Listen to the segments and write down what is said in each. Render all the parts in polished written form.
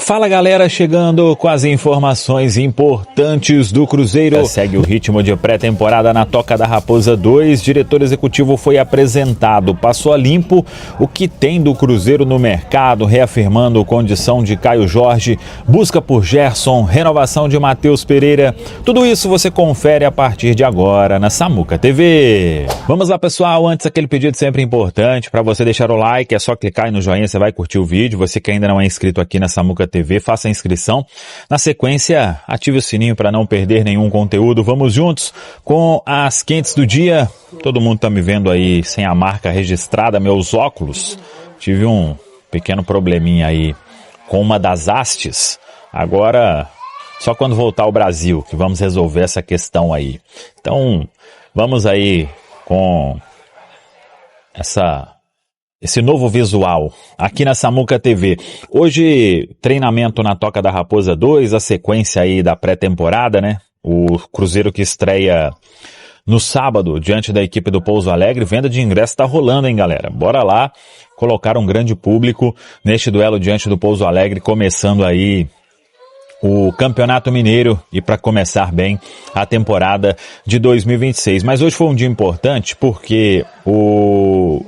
Fala galera, chegando com as informações importantes do Cruzeiro. Segue o ritmo de pré-temporada na Toca da Raposa 2. Diretor executivo foi apresentado, passou a limpo o que tem do Cruzeiro no mercado, reafirmando condição de Caio Jorge, busca por Gerson, renovação de Matheus Pereira. Tudo isso você confere a partir de agora na Samuca TV. Vamos lá pessoal, antes aquele pedido sempre importante para você deixar o like, é só clicar aí no joinha, você vai curtir o vídeo. Você que ainda não é inscrito aqui na Samuca TV, faça a inscrição. Na sequência, ative o sininho para não perder nenhum conteúdo. Vamos juntos com as quentes do dia. Todo mundo tá me vendo aí sem a marca registrada, meus óculos. Tive um pequeno probleminha aí com uma das hastes. Agora, só quando voltar ao Brasil que vamos resolver essa questão aí. Então, vamos aí com esse novo visual aqui na Samuca TV. Hoje, treinamento na Toca da Raposa 2, a sequência aí da pré-temporada, né? O Cruzeiro que estreia no sábado diante da equipe do Pouso Alegre. Venda de ingresso tá rolando, hein, galera? Bora lá colocar um grande público neste duelo diante do Pouso Alegre, começando aí o Campeonato Mineiro e para começar bem a temporada de 2026. Mas hoje foi um dia importante porque o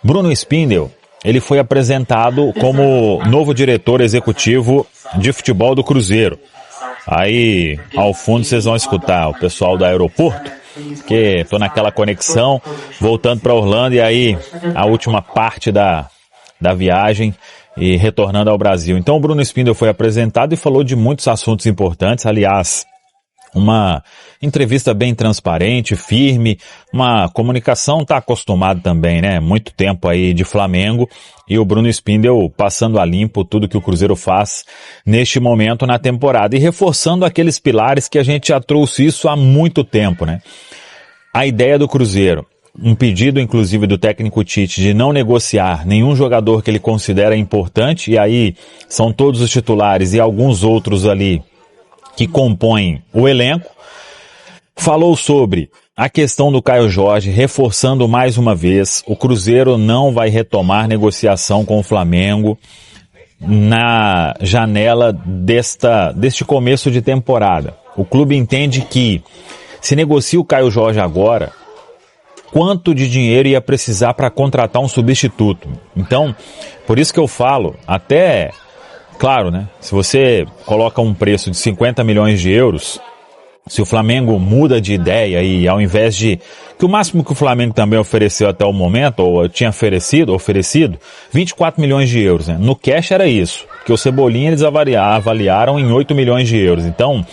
Bruno Spindel, ele foi apresentado como novo diretor executivo de futebol do Cruzeiro. Aí, ao fundo, vocês vão escutar o pessoal do aeroporto, que tô naquela conexão, voltando para Orlando, e aí a última parte da viagem e retornando ao Brasil. Então o Bruno Spindel foi apresentado e falou de muitos assuntos importantes, aliás, uma entrevista bem transparente, firme, uma comunicação, tá acostumado também, né? Muito tempo aí de Flamengo, e o Bruno Spindel passando a limpo tudo que o Cruzeiro faz neste momento na temporada e reforçando aqueles pilares que a gente já trouxe isso há muito tempo, né? A ideia do Cruzeiro, um pedido inclusive do técnico Tite de não negociar nenhum jogador que ele considera importante, e aí são todos os titulares e alguns outros ali que compõem o elenco. Falou sobre a questão do Caio Jorge, reforçando mais uma vez, o Cruzeiro não vai retomar negociação com o Flamengo na janela deste começo de temporada. O clube entende que se negocia o Caio Jorge agora, quanto de dinheiro ia precisar para contratar um substituto? Então, por isso que eu falo, até, claro, né? Se você coloca um preço de 50 milhões de euros, se o Flamengo muda de ideia e ao invés de, que o máximo que o Flamengo também ofereceu até o momento, ou tinha oferecido 24 milhões de euros, né? No cash era isso, que o Cebolinha eles avaliaram em 8 milhões de euros. Então,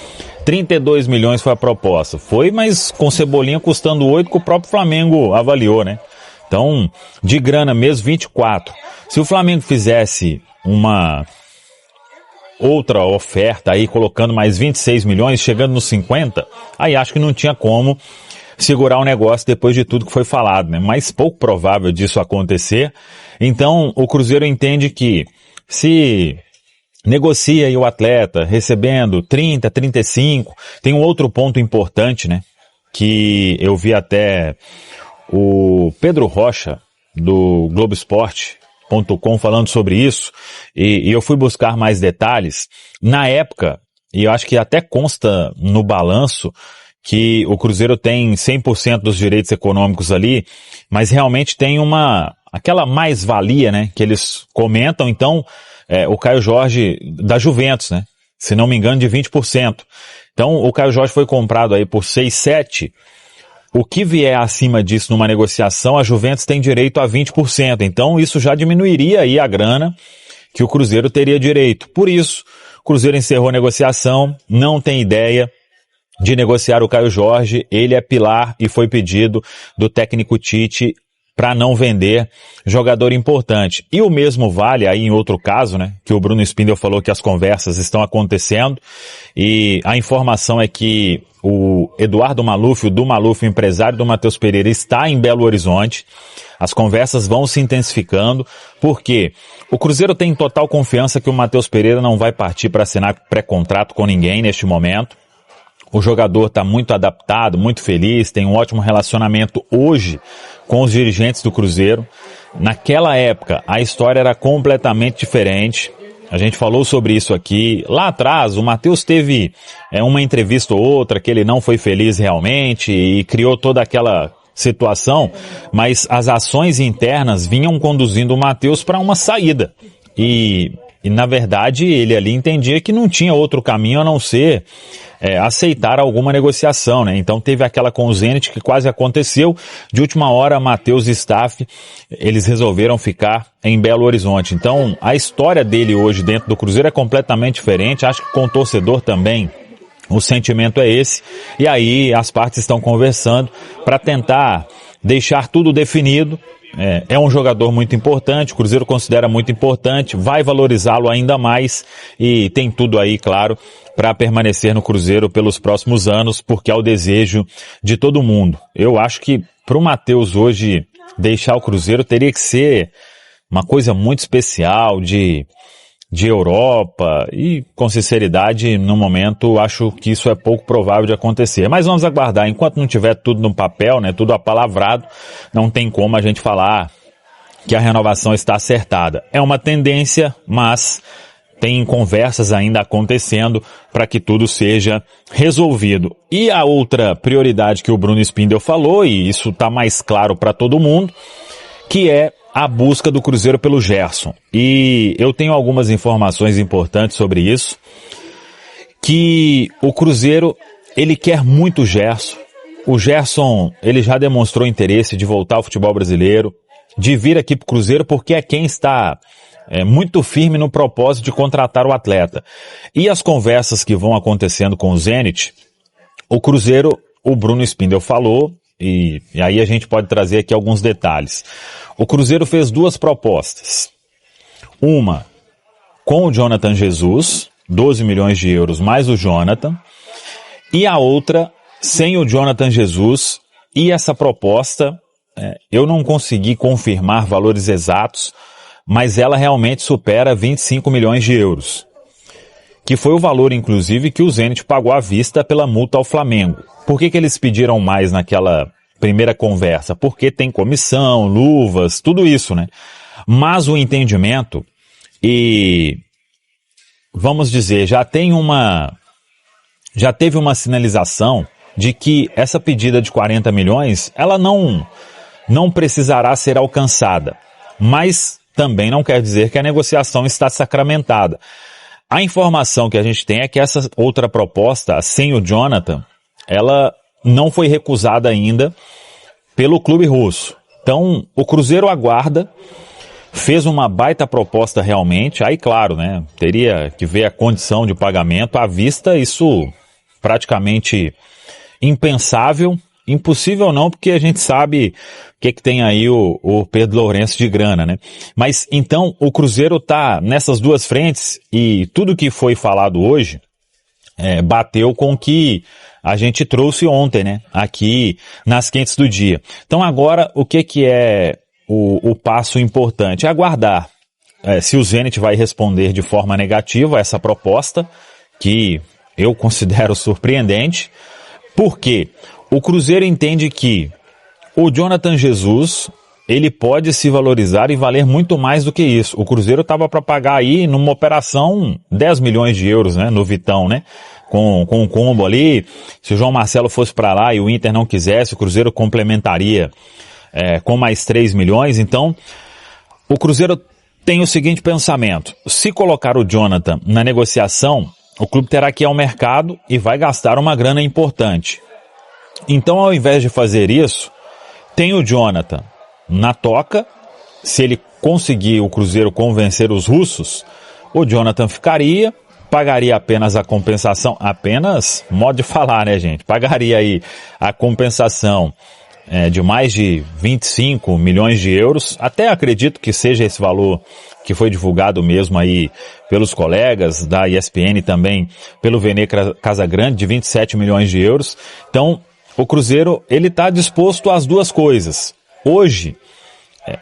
32 milhões foi a proposta. Foi, mas com Cebolinha custando 8 que o próprio Flamengo avaliou, né? Então, de grana mesmo, 24. Se o Flamengo fizesse uma outra oferta aí, colocando mais 26 milhões, chegando nos 50, aí acho que não tinha como segurar o negócio depois de tudo que foi falado, né? Mas pouco provável disso acontecer. Então, o Cruzeiro entende que se negocia aí o atleta recebendo 30, 35, tem um outro ponto importante, né? Que eu vi até o Pedro Rocha, do Globoesporte.com, falando sobre isso, e eu fui buscar mais detalhes. Na época, e eu acho que até consta no balanço, que o Cruzeiro tem 100% dos direitos econômicos ali, mas realmente tem aquela mais-valia, né, que eles comentam. Então, o Caio Jorge da Juventus, né, se não me engano, de 20%. Então, o Caio Jorge foi comprado aí por 6, 7. O que vier acima disso numa negociação, a Juventus tem direito a 20%. Então, isso já diminuiria aí a grana que o Cruzeiro teria direito. Por isso, o Cruzeiro encerrou a negociação, não tem ideia de negociar o Caio Jorge. Ele é pilar e foi pedido do técnico Tite para não vender jogador importante. E o mesmo vale aí em outro caso, né, que o Bruno Spindel falou que as conversas estão acontecendo, e a informação é que o Eduardo Maluf, o do Maluf, o empresário do Matheus Pereira, está em Belo Horizonte. As conversas vão se intensificando, porque o Cruzeiro tem total confiança que o Matheus Pereira não vai partir para assinar pré-contrato com ninguém neste momento. O jogador está muito adaptado, muito feliz, tem um ótimo relacionamento hoje com os dirigentes do Cruzeiro. Naquela época, a história era completamente diferente. A gente falou sobre isso aqui. Lá atrás, o Matheus teve uma entrevista ou outra que ele não foi feliz realmente e criou toda aquela situação, mas as ações internas vinham conduzindo o Matheus para uma saída. E na verdade, ele ali entendia que não tinha outro caminho a não ser aceitar alguma negociação, né? Então teve aquela com o Zenit que quase aconteceu. De última hora, Matheus e staff, eles resolveram ficar em Belo Horizonte. Então, a história dele hoje dentro do Cruzeiro é completamente diferente. Acho que com o torcedor também o sentimento é esse. E aí as partes estão conversando para tentar deixar tudo definido. É um jogador muito importante, o Cruzeiro considera muito importante, vai valorizá-lo ainda mais e tem tudo aí, claro, para permanecer no Cruzeiro pelos próximos anos, porque é o desejo de todo mundo. Eu acho que para o Matheus hoje deixar o Cruzeiro teria que ser uma coisa muito especial de Europa e, com sinceridade, no momento, acho que isso é pouco provável de acontecer. Mas vamos aguardar. Enquanto não tiver tudo no papel, né, tudo apalavrado, não tem como a gente falar que a renovação está acertada. É uma tendência, mas tem conversas ainda acontecendo para que tudo seja resolvido. E a outra prioridade que o Bruno Spindel falou, e isso está mais claro para todo mundo, que é a busca do Cruzeiro pelo Gerson. E eu tenho algumas informações importantes sobre isso, que o Cruzeiro, ele quer muito o Gerson. O Gerson, ele já demonstrou interesse de voltar ao futebol brasileiro, de vir aqui pro Cruzeiro, porque é quem está muito firme no propósito de contratar o atleta. E as conversas que vão acontecendo com o Zenit, o Cruzeiro, o Bruno Spindel falou, e aí a gente pode trazer aqui alguns detalhes. O Cruzeiro fez duas propostas. Uma com o Jonathan Jesus, 12 milhões de euros mais o Jonathan, e a outra sem o Jonathan Jesus, e essa proposta, eu não consegui confirmar valores exatos, mas ela realmente supera 25 milhões de euros. Que foi o valor, inclusive, que o Zenit pagou à vista pela multa ao Flamengo. Por que eles pediram mais naquela primeira conversa? Porque tem comissão, luvas, tudo isso, né? Mas o entendimento, e vamos dizer, já teve uma sinalização de que essa pedida de 40 milhões, ela não precisará ser alcançada. Mas também não quer dizer que a negociação está sacramentada. A informação que a gente tem é que essa outra proposta, sem o Jonathan, ela não foi recusada ainda pelo clube russo. Então, o Cruzeiro aguarda, fez uma baita proposta realmente, aí claro, né, teria que ver a condição de pagamento à vista, isso praticamente impensável, impossível não, porque a gente sabe o que tem aí o Pedro Lourenço de grana, né? Mas então o Cruzeiro tá nessas duas frentes e tudo que foi falado hoje bateu com o que a gente trouxe ontem, né? Aqui nas quentes do dia. Então agora o que é o passo importante? É aguardar se o Zenit vai responder de forma negativa a essa proposta, que eu considero surpreendente. Por quê? O Cruzeiro entende que o Jonathan Jesus, ele pode se valorizar e valer muito mais do que isso. O Cruzeiro estava para pagar aí, numa operação, 10 milhões de euros, né, no Vitão, né, com um combo ali. Se o João Marcelo fosse para lá e o Inter não quisesse, o Cruzeiro complementaria com mais 3 milhões. Então, o Cruzeiro tem o seguinte pensamento: se colocar o Jonathan na negociação, o clube terá que ir ao mercado e vai gastar uma grana importante. Então, ao invés de fazer isso, tem o Jonathan na toca. Se ele conseguir o Cruzeiro convencer os russos, o Jonathan ficaria, pagaria apenas a compensação, apenas, modo de falar, né, gente? Pagaria aí a compensação de mais de 25 milhões de euros. Até acredito que seja esse valor que foi divulgado mesmo aí pelos colegas da ESPN, também pelo Vene Casagrande, de 27 milhões de euros. Então, o Cruzeiro, ele está disposto às duas coisas. Hoje,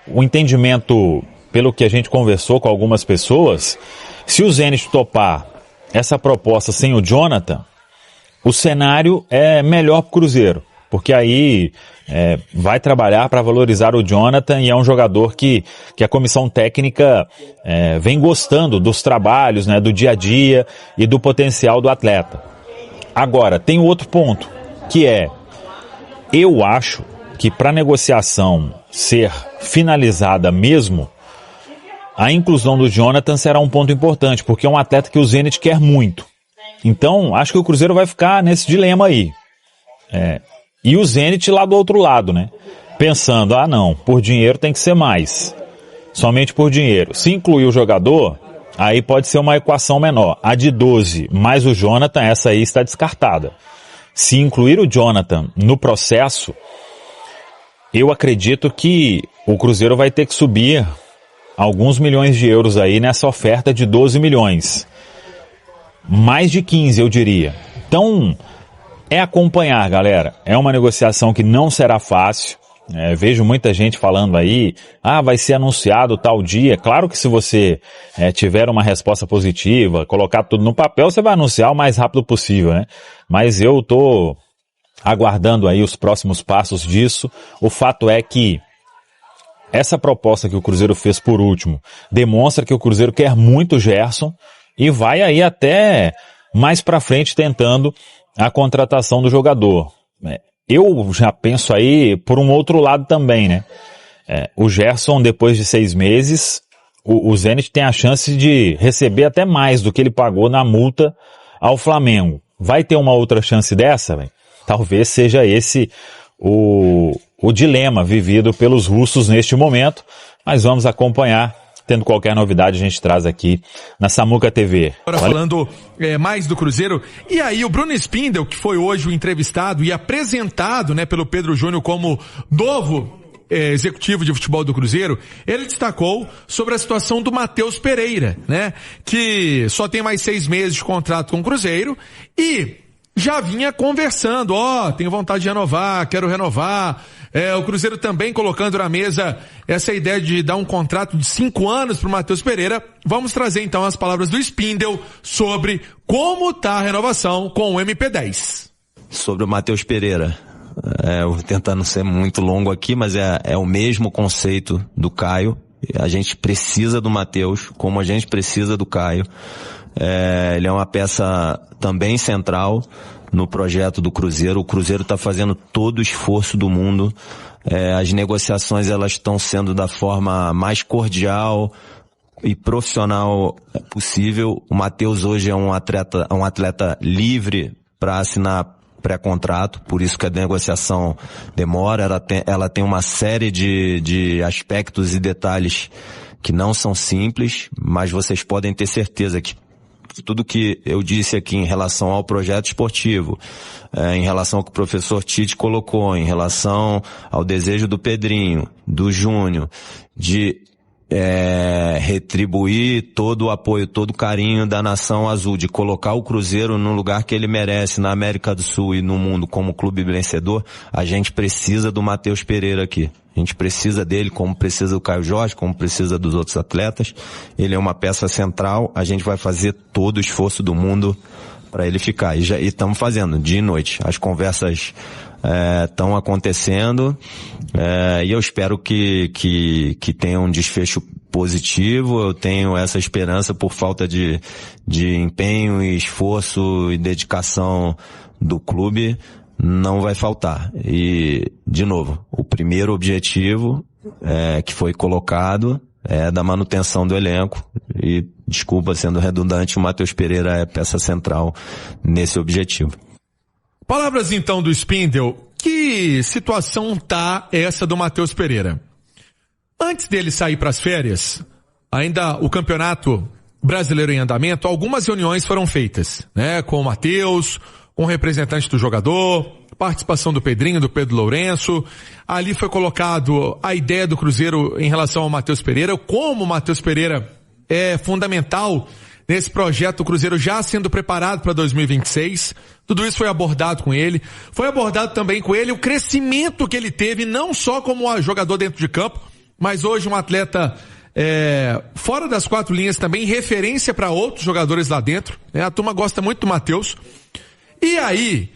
o entendimento, pelo que a gente conversou com algumas pessoas, se o Zenit topar essa proposta sem o Jonathan, o cenário é melhor para o Cruzeiro. porque aí vai trabalhar para valorizar o Jonathan e é um jogador que a comissão técnica vem gostando dos trabalhos, né, do dia a dia e do potencial do atleta. Agora, tem outro ponto, que eu acho que para a negociação ser finalizada mesmo, a inclusão do Jonathan será um ponto importante, porque é um atleta que o Zenit quer muito. Então, acho que o Cruzeiro vai ficar nesse dilema aí. E o Zenit lá do outro lado, né? Pensando, não, por dinheiro tem que ser mais. Somente por dinheiro. Se incluir o jogador, aí pode ser uma equação menor. A de 12 mais o Jonathan, essa aí está descartada. Se incluir o Jonathan no processo, eu acredito que o Cruzeiro vai ter que subir alguns milhões de euros aí nessa oferta de 12 milhões. Mais de 15, eu diria. Então, acompanhar, galera. É uma negociação que não será fácil. Vejo muita gente falando aí, vai ser anunciado tal dia. Claro que se você tiver uma resposta positiva, colocar tudo no papel, você vai anunciar o mais rápido possível, né? Mas eu tô aguardando aí os próximos passos disso. O fato é que essa proposta que o Cruzeiro fez por último demonstra que o Cruzeiro quer muito o Gerson e vai aí até mais pra frente tentando a contratação do jogador. Eu já penso aí por um outro lado também, né? O Gerson, depois de 6 meses, o Zenit tem a chance de receber até mais do que ele pagou na multa ao Flamengo. Vai ter uma outra chance dessa, véio? Talvez seja esse o dilema vivido pelos russos neste momento, mas vamos acompanhar. Tendo qualquer novidade, a gente traz aqui na Samuca TV. Agora falando mais do Cruzeiro, e aí o Bruno Spindel, que foi hoje o entrevistado e apresentado, né, pelo Pedro Júnior como novo executivo de futebol do Cruzeiro, ele destacou sobre a situação do Matheus Pereira, né, que só tem mais 6 meses de contrato com o Cruzeiro e já vinha conversando, tenho vontade de renovar, quero renovar. O Cruzeiro também colocando na mesa essa ideia de dar um contrato de 5 anos para o Matheus Pereira. Vamos trazer então as palavras do Spindel sobre como tá a renovação com o MP10. Sobre o Matheus Pereira, eu vou tentar não ser muito longo aqui, mas é o mesmo conceito do Caio. A gente precisa do Matheus, como a gente precisa do Caio. Ele é uma peça também central no projeto do Cruzeiro. O Cruzeiro está fazendo todo o esforço do mundo. As negociações elas estão sendo da forma mais cordial e profissional possível. O Matheus hoje é um atleta livre para assinar pré-contrato, por isso que a negociação demora. Ela tem uma série de aspectos e detalhes que não são simples, mas vocês podem ter certeza que tudo que eu disse aqui em relação ao projeto esportivo, em relação ao que o professor Tite colocou, em relação ao desejo do Pedrinho, do Júnior, de retribuir todo o apoio, todo o carinho da nação azul, de colocar o Cruzeiro no lugar que ele merece na América do Sul e no mundo como clube vencedor, a gente precisa do Matheus Pereira aqui. A gente precisa dele, como precisa do Caio Jorge, como precisa dos outros atletas. Ele é uma peça central, a gente vai fazer todo o esforço do mundo para ele ficar. E estamos fazendo, dia e noite. As conversas estão acontecendo, e eu espero que tenha um desfecho positivo. Eu tenho essa esperança por falta de empenho e esforço e dedicação do clube. Não vai faltar. E, de novo, o primeiro objetivo que foi colocado é da manutenção do elenco. E, desculpa sendo redundante, o Matheus Pereira é peça central nesse objetivo. Palavras então do Spindel. Que situação tá essa do Matheus Pereira? Antes dele sair para as férias, ainda o Campeonato Brasileiro em andamento, algumas reuniões foram feitas, né, com o Matheus, com representante do jogador, participação do Pedrinho, do Pedro Lourenço. Ali foi colocado a ideia do Cruzeiro em relação ao Matheus Pereira, como o Matheus Pereira é fundamental nesse projeto do Cruzeiro já sendo preparado para 2026. Tudo isso foi abordado com ele. Foi abordado também com ele o crescimento que ele teve, não só como jogador dentro de campo, mas hoje um atleta fora das 4 linhas também, referência para outros jogadores lá dentro. A turma gosta muito do Matheus. E aí,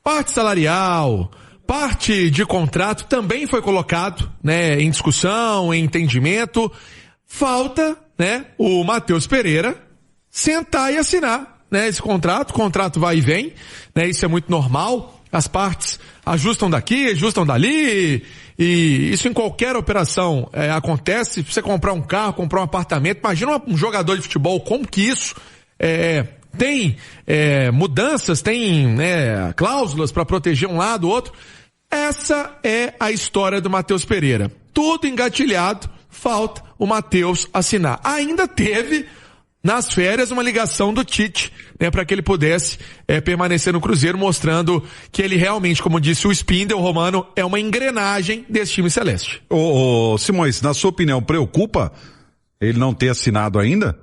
parte salarial, parte de contrato também foi colocado, né, em discussão, em entendimento. Falta, né, o Matheus Pereira sentar e assinar, né, esse contrato. O contrato vai e vem, né, isso é muito normal. As partes ajustam daqui, ajustam dali, e isso em qualquer operação acontece. Se você comprar um carro, comprar um apartamento, imagina um jogador de futebol, como que isso tem mudanças, tem cláusulas para proteger um lado, o outro. Essa é a história do Matheus Pereira. Tudo engatilhado, falta o Matheus assinar. Ainda teve nas férias uma ligação do Tite, né, para que ele pudesse permanecer no Cruzeiro, mostrando que ele realmente, como disse o Spindle, Romano, é uma engrenagem desse time celeste. Ô Simões, na sua opinião, preocupa ele não ter assinado ainda?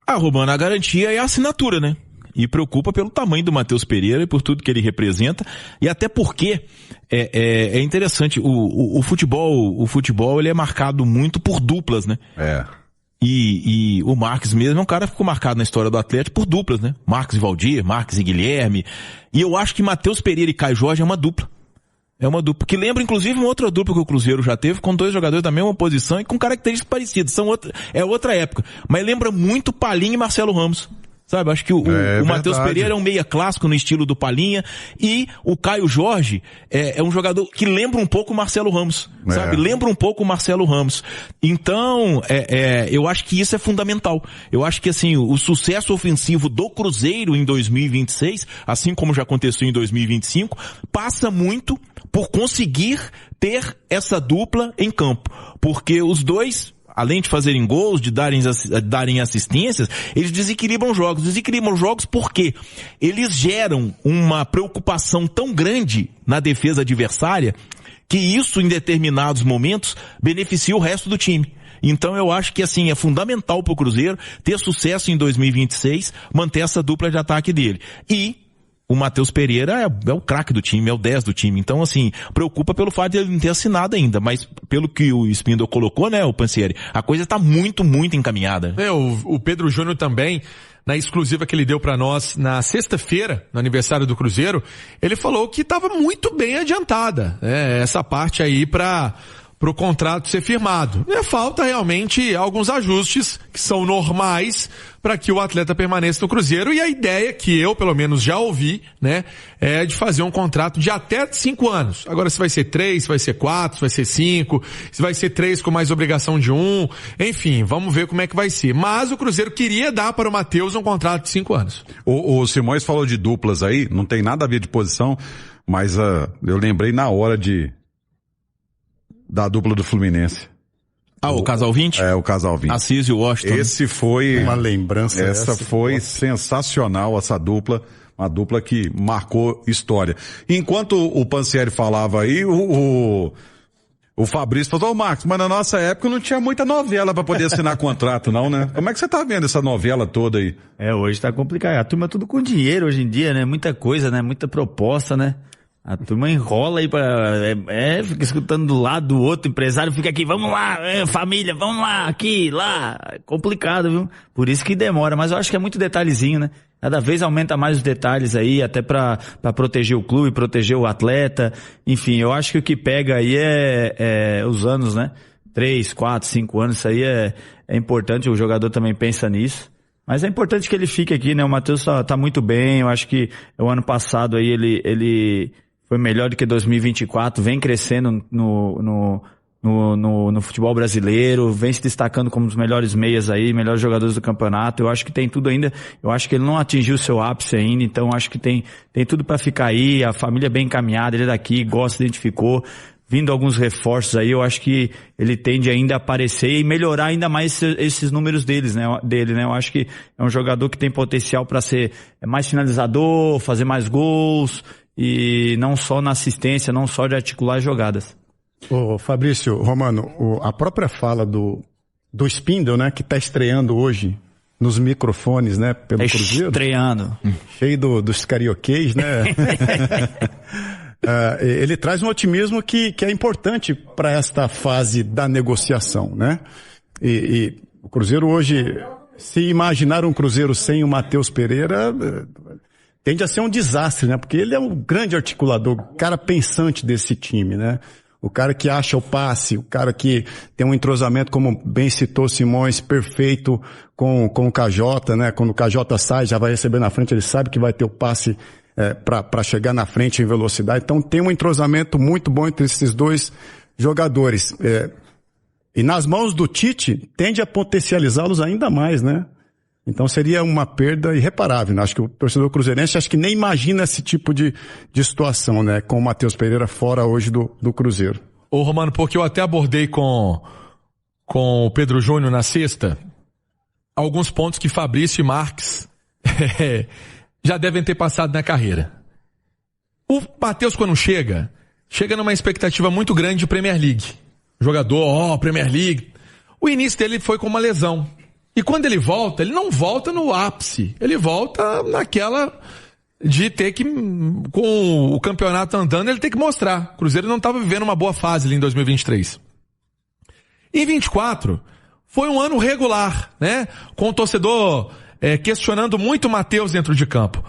Romano, a garantia é a assinatura, né? E preocupa pelo tamanho do Matheus Pereira e por tudo que ele representa, e até porque é interessante, o futebol ele é marcado muito por duplas, né? E o Marques mesmo é um cara que ficou marcado na história do Atlético por duplas, né? Marques e Valdir, Marques e Guilherme. E eu acho que Matheus Pereira e Caio Jorge é uma dupla. É uma dupla que lembra, inclusive, uma outra dupla que o Cruzeiro já teve, com dois jogadores da mesma posição e com características parecidas. É outra época. Mas lembra muito Palinha e Marcelo Ramos. Sabe, acho que o Matheus Pereira é um meia clássico no estilo do Palinha, e o Caio Jorge é um jogador que lembra um pouco o Marcelo Ramos, sabe? Lembra um pouco o Marcelo Ramos. Então, eu acho que isso é fundamental. Eu acho que, assim, o sucesso ofensivo do Cruzeiro em 2026, assim como já aconteceu em 2025, passa muito por conseguir ter essa dupla em campo. Porque os dois, além de fazerem gols, de darem assistências, eles desequilibram jogos. Desequilibram jogos porque eles geram uma preocupação tão grande na defesa adversária que isso, em determinados momentos, beneficia o resto do time. Então eu acho que, assim, é fundamental pro Cruzeiro ter sucesso em 2026, manter essa dupla de ataque dele. E o Matheus Pereira é o craque do time, é o 10 do time. Então, assim, preocupa pelo fato de ele não ter assinado ainda. Mas, pelo que o Spindle colocou, né, o Pansieri, a coisa tá muito, muito encaminhada. O Pedro Júnior também, na exclusiva que ele deu pra nós na sexta-feira, no aniversário do Cruzeiro, ele falou que tava muito bem adiantada, essa parte aí pro contrato ser firmado. Falta realmente alguns ajustes que são normais para que o atleta permaneça no Cruzeiro, e a ideia que eu, pelo menos, já ouvi, né, é de fazer um contrato de até 5 anos. Agora, se vai ser 3, se vai ser 4, se vai ser 5, se vai ser 3 com mais obrigação de 1, enfim, vamos ver como é que vai ser. Mas o Cruzeiro queria dar para o Matheus um contrato de 5 anos. O Simões falou de duplas aí, não tem nada a ver de posição, mas eu lembrei na hora da dupla do Fluminense. O Casal 20? O Casal 20. Assis e Washington. Esse foi uma lembrança. Essa foi sensacional, essa dupla, uma dupla que marcou história. Enquanto o Pansieri falava aí, o Fabrício falou: Marcos, mas na nossa época não tinha muita novela pra poder assinar contrato, não, né? Como é que você tá vendo essa novela toda aí? Hoje tá complicado. A turma é tudo com dinheiro hoje em dia, né? Muita coisa, né? Muita proposta, né? A turma enrola aí fica escutando do lado do outro, empresário fica aqui, vamos lá, família, vamos lá, aqui, lá. É complicado, viu? Por isso que demora, mas eu acho que é muito detalhezinho, né? Cada vez aumenta mais os detalhes aí, até pra proteger o clube, proteger o atleta. Enfim, eu acho que o que pega aí é os anos, né? 3, 4, 5 anos, isso aí é importante, o jogador também pensa nisso. Mas é importante que ele fique aqui, né? O Matheus tá muito bem, eu acho que o ano passado aí ele foi melhor do que 2024, vem crescendo no futebol brasileiro, vem se destacando como um dos melhores meias aí, melhores jogadores do campeonato. Eu acho que tem tudo ainda, eu acho que ele não atingiu o seu ápice ainda, então acho que tem tudo pra ficar aí, a família bem encaminhada, ele é daqui, gosta, identificou, vindo alguns reforços aí, eu acho que ele tende ainda a aparecer e melhorar ainda mais esses números dele, né? Eu acho que é um jogador que tem potencial para ser mais finalizador, fazer mais gols, e não só na assistência, não só de articular jogadas. Fabrício, Romano, a própria fala do Spindle, né, que tá estreando hoje nos microfones, né, pelo Cruzeiro. Estreando. Cheio dos carioquês, né? Ele traz um otimismo que é importante para esta fase da negociação, né? E o Cruzeiro hoje, se imaginar um Cruzeiro sem o Matheus Pereira, tende a ser um desastre, né? Porque ele é um grande articulador, o cara pensante desse time, né? O cara que acha o passe, o cara que tem um entrosamento, como bem citou Simões, perfeito com o KJ, né? Quando o KJ sai, já vai receber na frente, ele sabe que vai ter o passe para chegar na frente em velocidade. Então tem um entrosamento muito bom entre esses dois jogadores. E nas mãos do Tite, tende a potencializá-los ainda mais, né? Então seria uma perda irreparável, né? Acho que o torcedor cruzeirense acho que nem imagina esse tipo de situação, né? Com o Matheus Pereira fora hoje do Cruzeiro. Ô Romano, porque eu até abordei com o Pedro Júnior na sexta, alguns pontos que Fabrício e Marques já devem ter passado na carreira. O Matheus, quando chega numa expectativa muito grande de Premier League. Jogador, Premier League. O início dele foi com uma lesão. E quando ele volta, ele não volta no ápice. Ele volta naquela de ter que, com o campeonato andando, ele tem que mostrar. O Cruzeiro não estava vivendo uma boa fase ali em 2023. Em 24, foi um ano regular, né? Com o torcedor questionando muito o Matheus dentro de campo.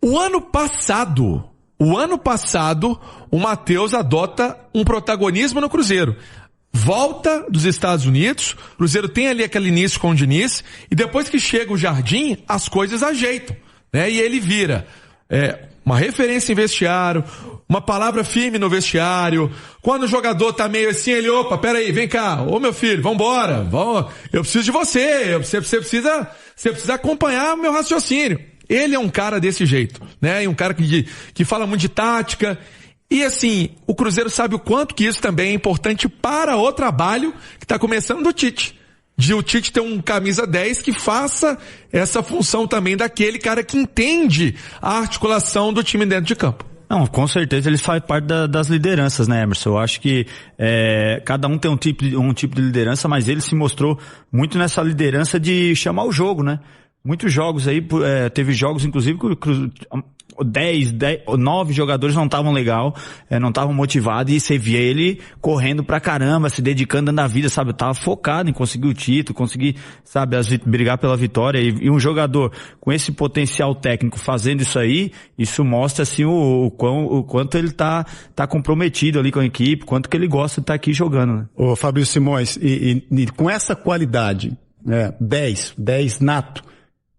O ano passado, o Matheus adota um protagonismo no Cruzeiro. Volta dos Estados Unidos, o Cruzeiro tem ali aquele início com o Diniz, e depois que chega o Jardim, as coisas ajeitam, né? E ele vira uma referência em vestiário, uma palavra firme no vestiário. Quando o jogador tá meio assim, ele, opa, peraí, vem cá, ô meu filho, vambora, eu preciso de você, você precisa acompanhar o meu raciocínio. Ele é um cara desse jeito, né? E um cara que fala muito de tática. E assim, o Cruzeiro sabe o quanto que isso também é importante para o trabalho que está começando do Tite. De o Tite ter um camisa 10 que faça essa função também daquele cara que entende a articulação do time dentro de campo. Não, com certeza ele faz parte das lideranças, né, Emerson? Eu acho que cada um tem um tipo de liderança, mas ele se mostrou muito nessa liderança de chamar o jogo, né? Muitos jogos aí, teve jogos inclusive que 9 jogadores não estavam legal, não estavam motivados, e você via ele correndo pra caramba, se dedicando, dando a vida, sabe? Eu tava focado em conseguir o título, conseguir, sabe, brigar pela vitória, e um jogador com esse potencial técnico fazendo isso aí, isso mostra assim o quanto ele tá comprometido ali com a equipe, quanto que ele gosta de estar aqui jogando, né? Ô Fabrício Simões, e com essa qualidade, 10 nato,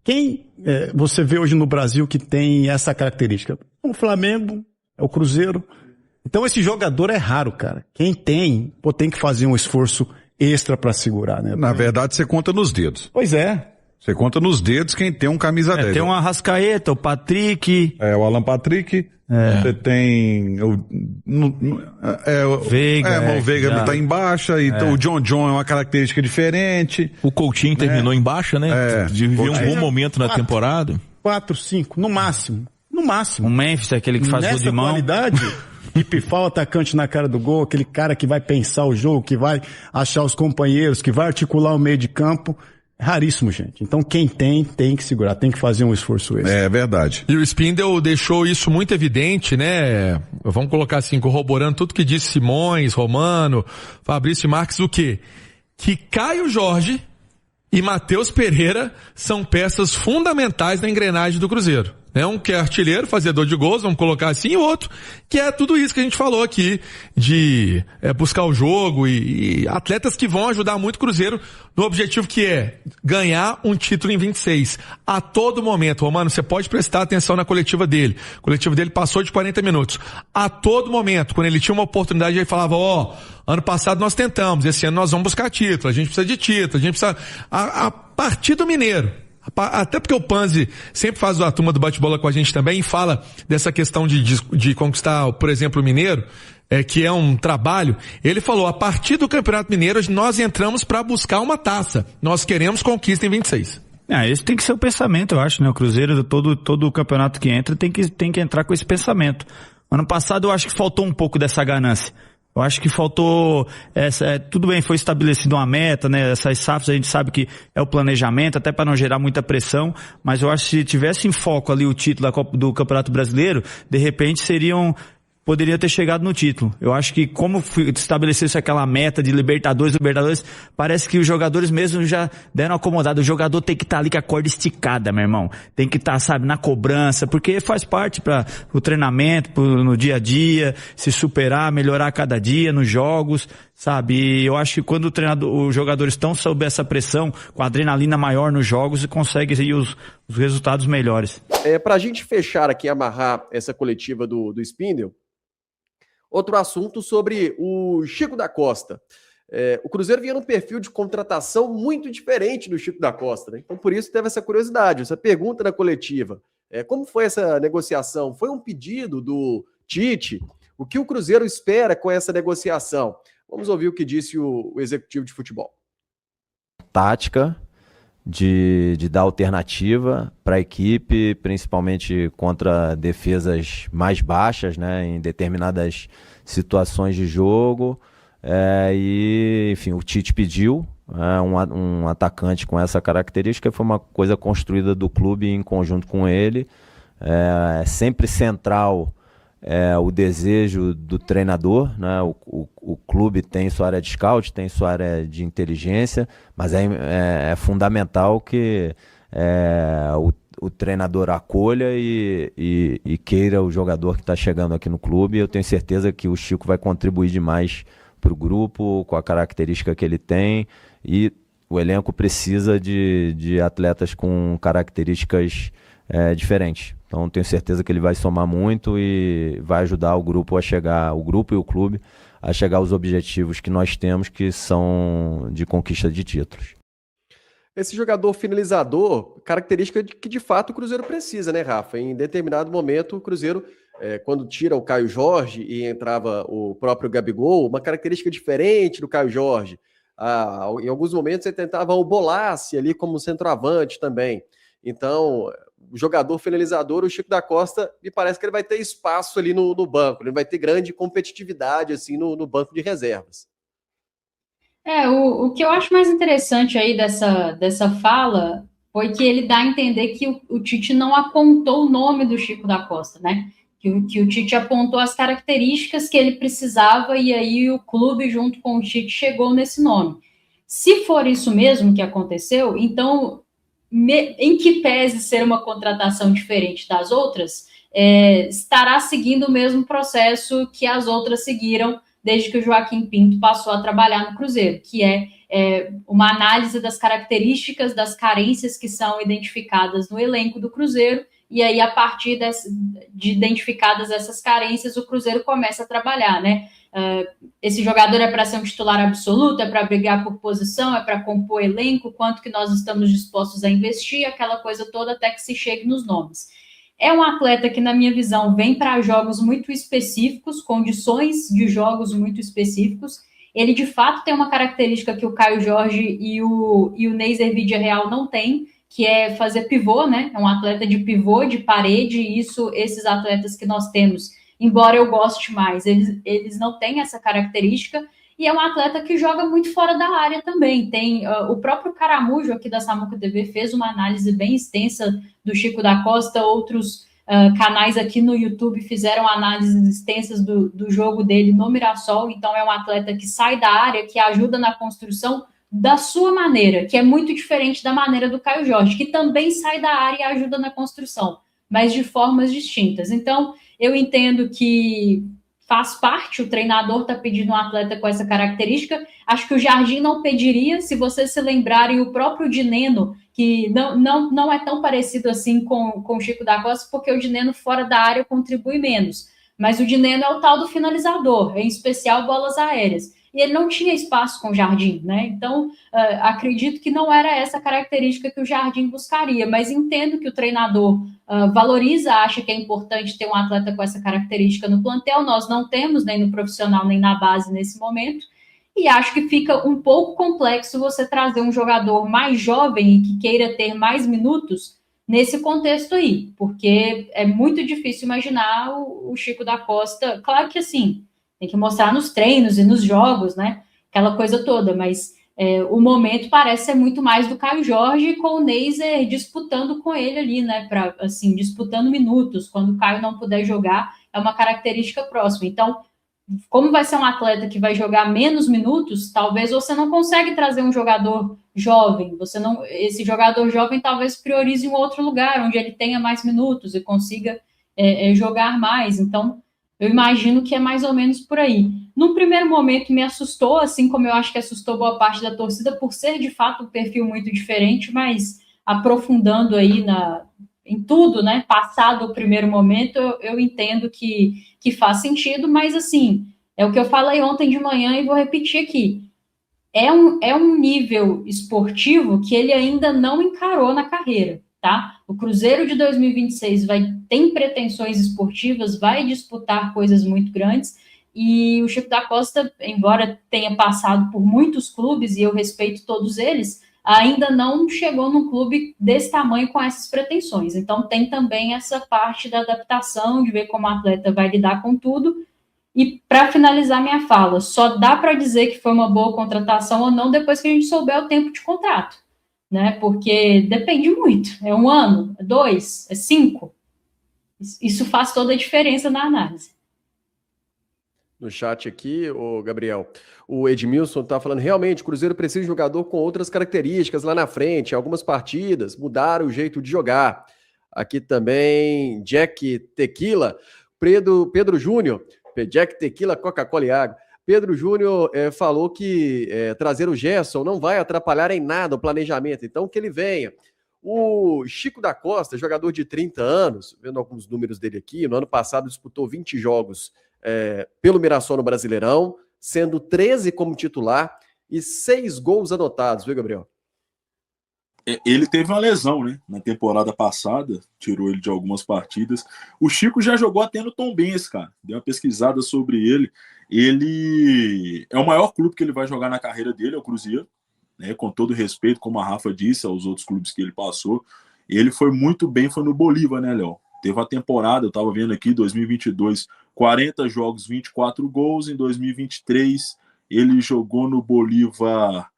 quem você vê hoje no Brasil que tem essa característica? O Flamengo, o Cruzeiro. Então esse jogador é raro, cara. Quem tem que fazer um esforço extra para segurar, né? Na verdade, você conta nos dedos. Pois é. Você conta nos dedos quem tem um camisa 10. Tem um Arrascaeta, o Patrick. O Alan Patrick. Você tem o Veiga. O Veiga tá em baixa, então o John é uma característica diferente. O Coutinho terminou em baixa, né? De viver um bom momento na temporada. 4, 5, no máximo. O Memphis é aquele que faz gol de mão. Nessa qualidade, e pifar o atacante na cara do gol, aquele cara que vai pensar o jogo, que vai achar os companheiros, que vai articular o meio de campo. Raríssimo, gente. Então quem tem que segurar, tem que fazer um esforço extra. É verdade. E o Spindle deixou isso muito evidente, né? Vamos colocar assim, corroborando tudo que disse Simões, Romano, Fabrício e Marques, o quê? Que Caio Jorge e Matheus Pereira são peças fundamentais na engrenagem do Cruzeiro. Um que é artilheiro, fazedor de gols, vamos colocar assim, e o outro que é tudo isso que a gente falou aqui, de buscar o jogo e atletas que vão ajudar muito o Cruzeiro no objetivo que é ganhar um título em 26. A todo momento, Romano, você pode prestar atenção na coletiva dele. A coletiva dele passou de 40 minutos. A todo momento, quando ele tinha uma oportunidade, ele falava, ano passado nós tentamos, esse ano nós vamos buscar título, a gente precisa de título, a gente precisa... A partir do Mineiro. Até porque o Panzi sempre faz a turma do bate-bola com a gente também e fala dessa questão de conquistar, por exemplo, o Mineiro, que é um trabalho. Ele falou, a partir do Campeonato Mineiro nós entramos para buscar uma taça. Nós queremos conquista em 26. Esse tem que ser o pensamento, eu acho, né? O Cruzeiro, todo o campeonato que entra tem que entrar com esse pensamento. Ano passado eu acho que faltou um pouco dessa ganância. Eu acho que faltou, tudo bem, foi estabelecida uma meta, né? Essas SAFs a gente sabe que é o planejamento, até para não gerar muita pressão, mas eu acho que se tivesse em foco ali o título do Campeonato Brasileiro, de repente seriam poderia ter chegado no título. Eu acho que como estabelecesse aquela meta de Libertadores, parece que os jogadores mesmo já deram acomodado. O jogador tem que estar ali com a corda esticada, meu irmão. Tem que estar, sabe, na cobrança, porque faz parte para o treinamento, no dia a dia, se superar, melhorar a cada dia nos jogos, sabe? E eu acho que quando os jogadores estão sob essa pressão, com a adrenalina maior nos jogos, consegue aí os resultados melhores. Para a gente fechar aqui, amarrar essa coletiva do Spindle, outro assunto sobre o Chico da Costa. O Cruzeiro vinha num perfil de contratação muito diferente do Chico da Costa, né? Então, por isso, teve essa curiosidade, essa pergunta na coletiva. Como foi essa negociação? Foi um pedido do Tite? O que o Cruzeiro espera com essa negociação? Vamos ouvir o que disse o executivo de futebol. Tática de dar alternativa para a equipe, principalmente contra defesas mais baixas, né, em determinadas situações de jogo. E, enfim, o Tite pediu um atacante com essa característica, foi uma coisa construída do clube em conjunto com ele. Sempre central o desejo do treinador, né? O clube tem sua área de scout, tem sua área de inteligência, mas é fundamental que o treinador acolha e queira o jogador que está chegando aqui no clube. Eu tenho certeza que o Chico vai contribuir demais para o grupo, com a característica que ele tem, e o elenco precisa de atletas com características diferentes. Então tenho certeza que ele vai somar muito e vai ajudar o grupo e o clube a chegar aos objetivos que nós temos, que são de conquista de títulos. Esse jogador finalizador, característica que de fato o Cruzeiro precisa, né, Rafa? Em determinado momento o Cruzeiro, quando tira o Caio Jorge e entrava o próprio Gabigol, uma característica diferente do Caio Jorge. Em alguns momentos ele tentava o Bolassi ali como centroavante também. Então, o jogador finalizador, o Chico da Costa, me parece que ele vai ter espaço ali no banco, ele vai ter grande competitividade assim no banco de reservas. O que eu acho mais interessante aí dessa fala foi que ele dá a entender que o Tite não apontou o nome do Chico da Costa, né? Que o Tite apontou as características que ele precisava e aí o clube, junto com o Tite, chegou nesse nome. Se for isso mesmo que aconteceu, então, em que pese ser uma contratação diferente das outras, estará seguindo o mesmo processo que as outras seguiram desde que o Joaquim Pinto passou a trabalhar no Cruzeiro, que é uma análise das características, das carências que são identificadas no elenco do Cruzeiro, e aí, a partir de identificadas essas carências, o Cruzeiro começa a trabalhar, né? Esse jogador é para ser um titular absoluto, é para brigar por posição, é para compor elenco, quanto que nós estamos dispostos a investir, aquela coisa toda até que se chegue nos nomes. É um atleta que, na minha visão, vem para jogos muito específicos, condições de jogos muito específicos. Ele, de fato, tem uma característica que o Caio Jorge e o Neiser Vidiarreal não têm, que é fazer pivô, né? É um atleta de pivô, de parede, e esses atletas que nós temos, embora eu goste mais, eles não têm essa característica, e é um atleta que joga muito fora da área também. Tem o próprio Caramujo aqui da Samuca TV fez uma análise bem extensa do Chico da Costa, outros canais aqui no YouTube fizeram análises extensas do jogo dele no Mirassol. Então é um atleta que sai da área, que ajuda na construção da sua maneira, que é muito diferente da maneira do Caio Jorge, que também sai da área e ajuda na construção, mas de formas distintas. Então, eu entendo que faz parte, o treinador está pedindo um atleta com essa característica. Acho que o Jardim não pediria, se vocês se lembrarem, o próprio Dineno, que não é tão parecido assim com o Chico da Costa, porque o Dineno fora da área contribui menos. Mas o Dineno é o tal do finalizador, em especial bolas aéreas. E ele não tinha espaço com o Jardim, né? Então, acredito que não era essa característica que o Jardim buscaria, mas entendo que o treinador valoriza, acha que é importante ter um atleta com essa característica no plantel. Nós não temos nem no profissional, nem na base nesse momento, e acho que fica um pouco complexo você trazer um jogador mais jovem e que queira ter mais minutos nesse contexto aí, porque é muito difícil imaginar o Chico da Costa. Claro que assim, tem que mostrar nos treinos e nos jogos, né? Aquela coisa toda, mas o momento parece ser muito mais do Caio Jorge, com o Neiser disputando com ele ali, né? Assim, disputando minutos. Quando o Caio não puder jogar, é uma característica próxima. Então, como vai ser um atleta que vai jogar menos minutos, talvez você não consiga trazer um jogador jovem. Esse jogador jovem talvez priorize um outro lugar, onde ele tenha mais minutos e consiga jogar mais. Então, eu imagino que é mais ou menos por aí. Num primeiro momento me assustou, assim como eu acho que assustou boa parte da torcida, por ser de fato um perfil muito diferente, mas aprofundando aí em tudo, né? Passado o primeiro momento, eu entendo que faz sentido, mas assim, é o que eu falei ontem de manhã e vou repetir aqui. É um nível esportivo que ele ainda não encarou na carreira, tá? O Cruzeiro de 2026 tem pretensões esportivas, vai disputar coisas muito grandes, e o Chico da Costa, embora tenha passado por muitos clubes, e eu respeito todos eles, ainda não chegou num clube desse tamanho com essas pretensões. Então tem também essa parte da adaptação, de ver como o atleta vai lidar com tudo. E para finalizar minha fala, só dá para dizer que foi uma boa contratação ou não depois que a gente souber o tempo de contrato, né? Porque depende muito. É 1 ano, é 2, é 5. Isso faz toda a diferença na análise. No chat aqui, o Gabriel, o Edmilson está falando, realmente, o Cruzeiro precisa de um jogador com outras características lá na frente, algumas partidas mudaram o jeito de jogar. Aqui também, Jack Tequila, Pedro Júnior, Jack Tequila, Coca-Cola e água. Pedro Júnior falou que trazer o Gerson não vai atrapalhar em nada o planejamento, então que ele venha. O Chico da Costa, jogador de 30 anos, vendo alguns números dele aqui, no ano passado disputou 20 jogos pelo Mirassol no Brasileirão, sendo 13 como titular e 6 gols anotados, viu, Gabriel? Ele teve uma lesão, né? Na temporada passada, tirou ele de algumas partidas. O Chico já jogou até no Tombense, cara. Dei uma pesquisada sobre ele. Ele é o maior clube que ele vai jogar na carreira dele, é o Cruzeiro. Né? Com todo respeito, como a Rafa disse, aos outros clubes que ele passou. Ele foi muito bem, foi no Bolívar, né, Léo? Teve uma temporada, eu tava vendo aqui, 2022, 40 jogos, 24 gols. Em 2023, ele jogou no Bolívar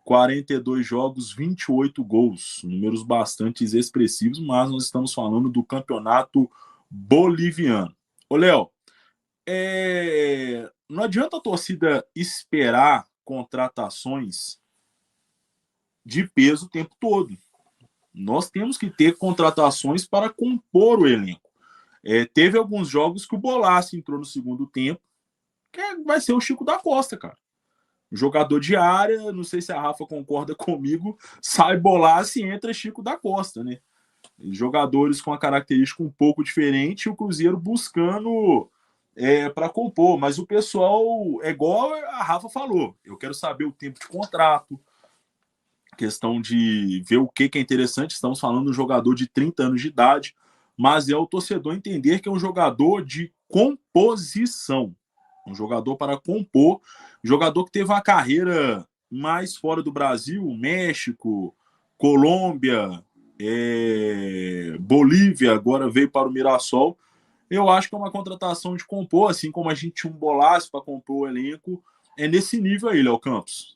42 jogos, 28 gols. Números bastante expressivos, mas nós estamos falando do campeonato boliviano. Ô, Léo, não adianta a torcida esperar contratações de peso o tempo todo. Nós temos que ter contratações para compor o elenco. Teve alguns jogos que o Bolassi entrou no segundo tempo, que vai ser o Chico da Costa, cara. Jogador de área, não sei se a Rafa concorda comigo, sai Bolassi e entra Chico da Costa, né? Jogadores com uma característica um pouco diferente, o Cruzeiro buscando para compor, mas o pessoal, é igual a Rafa falou, eu quero saber o tempo de contrato, questão de ver o que é interessante. Estamos falando de um jogador de 30 anos de idade, mas é o torcedor entender que é um jogador de composição, um jogador para compor, um jogador que teve uma carreira mais fora do Brasil, México, Colômbia, Bolívia, agora veio para o Mirassol. Eu acho que é uma contratação de compor, assim como a gente tinha um Bolassi para compor o elenco, é nesse nível aí, Léo Campos.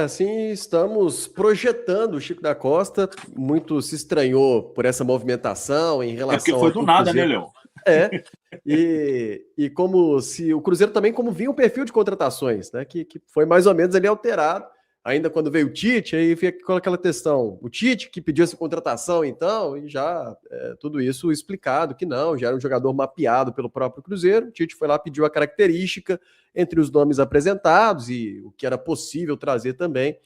Assim estamos projetando o Chico da Costa. Muito se estranhou por essa movimentação em relação. Porque foi do nada, né, Léo? E como se o Cruzeiro também, como vinha o perfil de contratações, né? Que foi mais ou menos ali alterado. Ainda quando veio o Tite, aí fica com aquela questão. O Tite que pediu essa contratação, então, e já tudo isso explicado que não, já era um jogador mapeado pelo próprio Cruzeiro. O Tite foi lá, pediu a característica entre os nomes apresentados e o que era possível trazer também.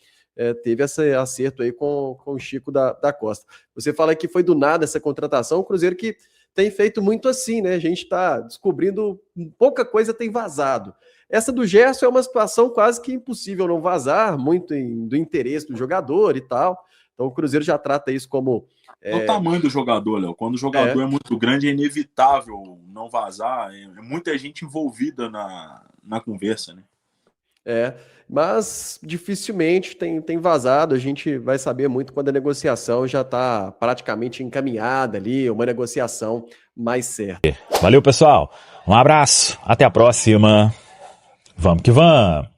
Teve esse acerto aí com o Chico da Costa. Você fala que foi do nada essa contratação, o Cruzeiro que tem feito muito assim, né? A gente está descobrindo, pouca coisa tem vazado. Essa do Gerson é uma situação quase que impossível não vazar, muito do interesse do jogador e tal. Então o Cruzeiro já trata isso como... O tamanho do jogador, Léo. Quando o jogador é muito grande, é inevitável não vazar. É muita gente envolvida na conversa, né? Mas dificilmente tem vazado. A gente vai saber muito quando a negociação já está praticamente encaminhada ali, uma negociação mais certa. Valeu, pessoal. Um abraço. Até a próxima. Vamos que vamos.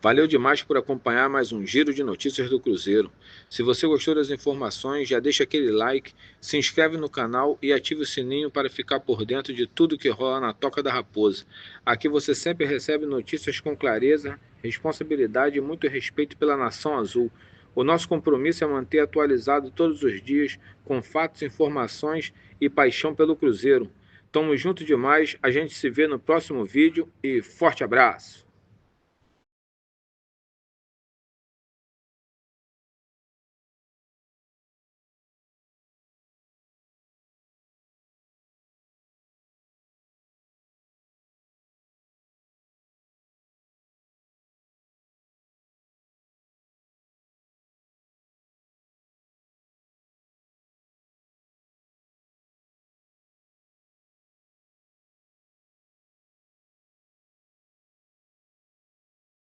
Valeu demais por acompanhar mais um giro de notícias do Cruzeiro. Se você gostou das informações, já deixa aquele like, se inscreve no canal e ative o sininho para ficar por dentro de tudo que rola na Toca da Raposa. Aqui você sempre recebe notícias com clareza, responsabilidade e muito respeito pela Nação Azul. O nosso compromisso é manter atualizado todos os dias, com fatos, informações e paixão pelo Cruzeiro. Tamo junto demais, a gente se vê no próximo vídeo e forte abraço!